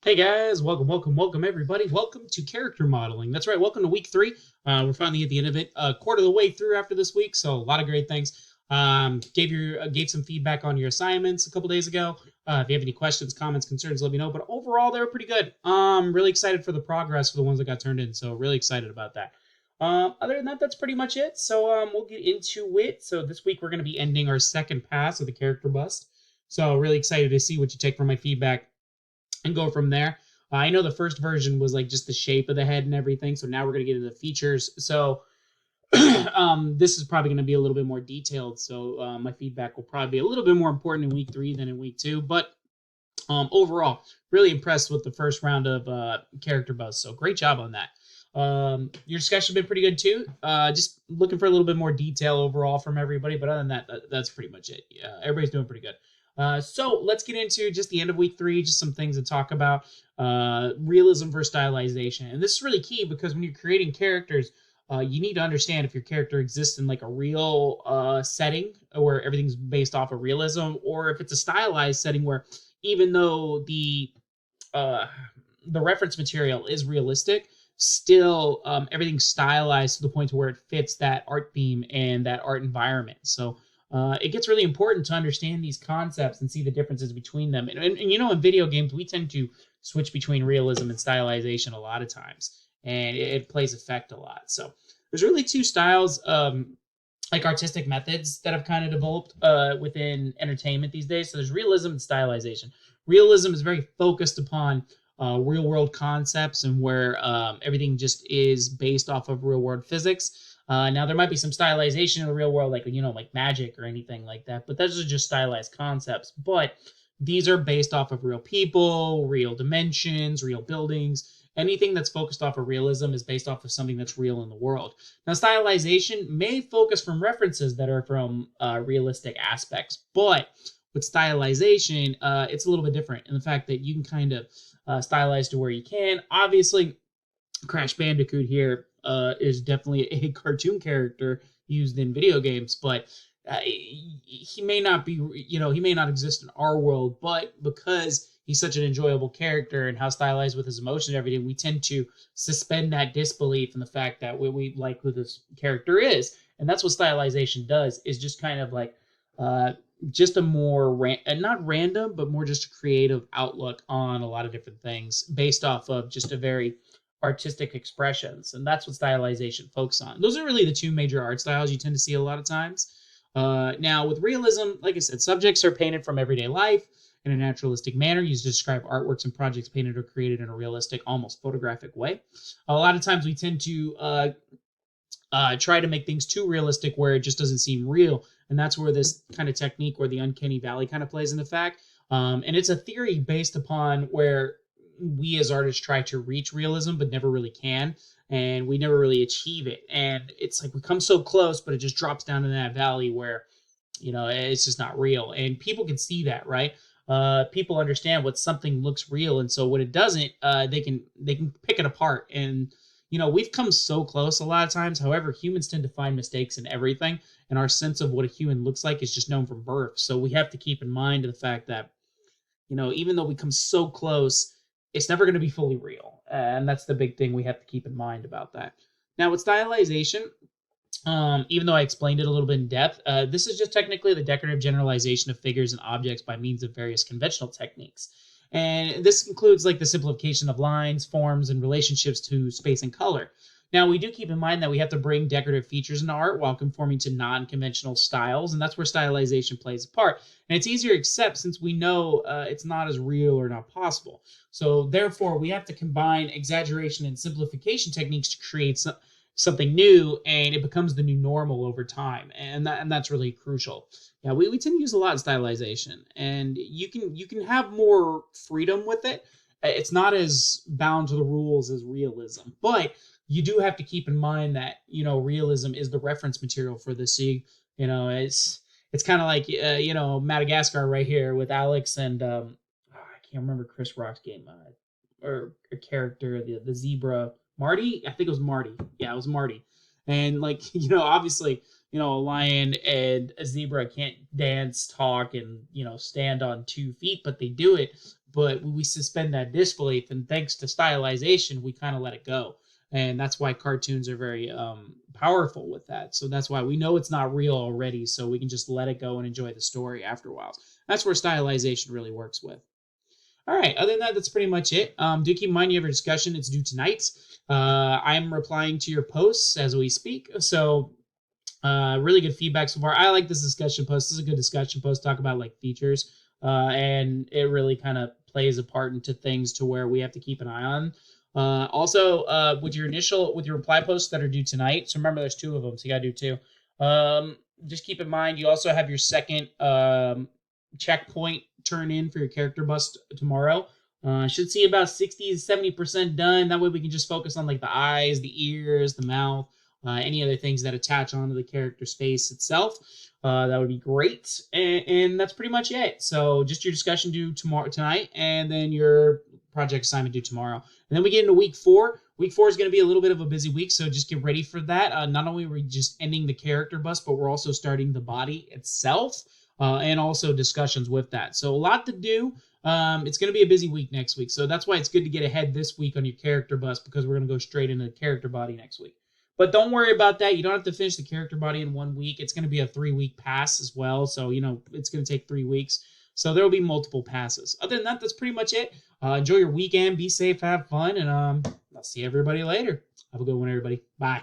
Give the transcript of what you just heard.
Hey guys, welcome everybody. Welcome to character modeling. That's right, welcome to week 3. We're finally at the end of it, a quarter of the way through after this week, so a lot of great things. Gave some feedback on your assignments a couple days ago. If you have any questions, comments, concerns, let me know. But overall, they were pretty good. Really excited for the progress for the ones that got turned in, so really excited about that. Other than that, that's pretty much it. So we'll get into it. So this week we're going to be ending our second pass of the character bust. So really excited to see what you take from my feedback and go from there. I know the first version was like just the shape of the head and everything. So now we're going to get into the features. So this is probably going to be a little bit more detailed. So my feedback will probably be a little bit more important in week 3 than in week 2. But overall, really impressed with the first round of character buzz. So great job on that. Your discussion has been pretty good too. Just looking for a little bit more detail overall from everybody. But other than that, that's pretty much it. Yeah, everybody's doing pretty good. So let's get into just the end of week 3, just some things to talk about. Realism versus stylization. And this is really key because when you're creating characters, you need to understand if your character exists in like a real setting where everything's based off of realism, or if it's a stylized setting where even though uh, the reference material is realistic, still everything's stylized to the point to where it fits that art theme and that art environment. So it gets really important to understand these concepts and see the differences between them. And you know, in video games, we tend to switch between realism and stylization a lot of times, and it plays effect a lot. So there's really two styles, like artistic methods that have kind of developed within entertainment these days. So there's realism and stylization. Realism is very focused upon real world concepts and where everything just is based off of real world physics. Now there might be some stylization in the real world, like like magic or anything like that, but those are just stylized concepts. But these are based off of real people, real dimensions, real buildings. Anything that's focused off of realism is based off of something that's real in the world. Now, stylization may focus from references that are from realistic aspects, but with stylization, it's a little bit different in the fact that you can kind of stylize to where you can. Obviously, Crash Bandicoot here is definitely a cartoon character used in video games, but he may not be, he may not exist in our world, but because he's such an enjoyable character and how stylized with his emotion and everything, we tend to suspend that disbelief in the fact that we like who this character is. And that's what stylization does, is just kind of like uh, just a more not random, but more just a creative outlook on a lot of different things based off of just a very artistic expressions, and that's what stylization focuses on. Those are really the two major art styles you tend to see a lot of times. Now, with realism, like I said, subjects are painted from everyday life in a naturalistic manner, used to describe artworks and projects painted or created in a realistic, almost photographic way. A lot of times we tend to try to make things too realistic where it just doesn't seem real. And that's where this kind of technique or the uncanny valley kind of plays into fact. And it's a theory based upon where we as artists try to reach realism but never really can, and we never really achieve it. And it's like we come so close, but it just drops down in that valley where it's just not real, and people can see that, right? People understand what something looks real, and so when it doesn't, they can pick it apart. And we've come so close a lot of times. However, humans tend to find mistakes in everything, and our sense of what a human looks like is just known from birth. So we have to keep in mind the fact that even though we come so close, it's never going to be fully real. And that's the big thing we have to keep in mind about that. Now, with stylization, even though I explained it a little bit in depth, this is just technically the decorative generalization of figures and objects by means of various conventional techniques. And this includes like the simplification of lines, forms, and relationships to space and color. Now, we do keep in mind that we have to bring decorative features into art while conforming to non conventional styles, and that's where stylization plays a part. And it's easier to accept since we know it's not as real or not possible. So, therefore, we have to combine exaggeration and simplification techniques to create something new, and it becomes the new normal over time. And that's really crucial. Yeah, we tend to use a lot of stylization, and you can have more freedom with it. It's not as bound to the rules as realism, but you do have to keep in mind that realism is the reference material for the sea. It's kind of like Madagascar right here with Alex and I can't remember Chris Rock's game or a character, the zebra, Marty. I think it was Marty. Yeah, it was Marty. And like obviously a lion and a zebra can't dance, talk, and stand on 2 feet, but they do it. But we suspend that disbelief, and thanks to stylization, we kind of let it go. And that's why cartoons are very powerful with that. So that's why we know it's not real already, so we can just let it go and enjoy the story after a while. That's where stylization really works with. All right. Other than that, that's pretty much it. Do keep in mind you have a discussion. It's due tonight. I'm replying to your posts as we speak. So really good feedback so far. I like this discussion post. This is a good discussion post. Talk about like features, and it really kind of plays a part into things to where we have to keep an eye on. Also, with your reply posts that are due tonight. So remember, there's 2 of them, so you gotta do 2. Just keep in mind you also have your second checkpoint turn in for your character bust tomorrow. Should see about 60 to 70% done. That way we can just focus on like the eyes, the ears, the mouth, any other things that attach onto the character space itself. That would be great. And that's pretty much it. So just your discussion due tonight, and then your project assignment due tomorrow. And then we get into week 4. Week 4 is going to be a little bit of a busy week, so just get ready for that. Not only are we just ending the character bust, but we're also starting the body itself. And also discussions with that. So a lot to do. It's going to be a busy week next week. So that's why it's good to get ahead this week on your character bust, because we're going to go straight into the character body next week. But don't worry about that. You don't have to finish the character body in 1 week. It's going to be a 3-week pass as well. So, it's going to take 3 weeks. So there will be multiple passes. Other than that, that's pretty much it. Enjoy your weekend. Be safe. Have fun. And I'll see everybody later. Have a good one, everybody. Bye.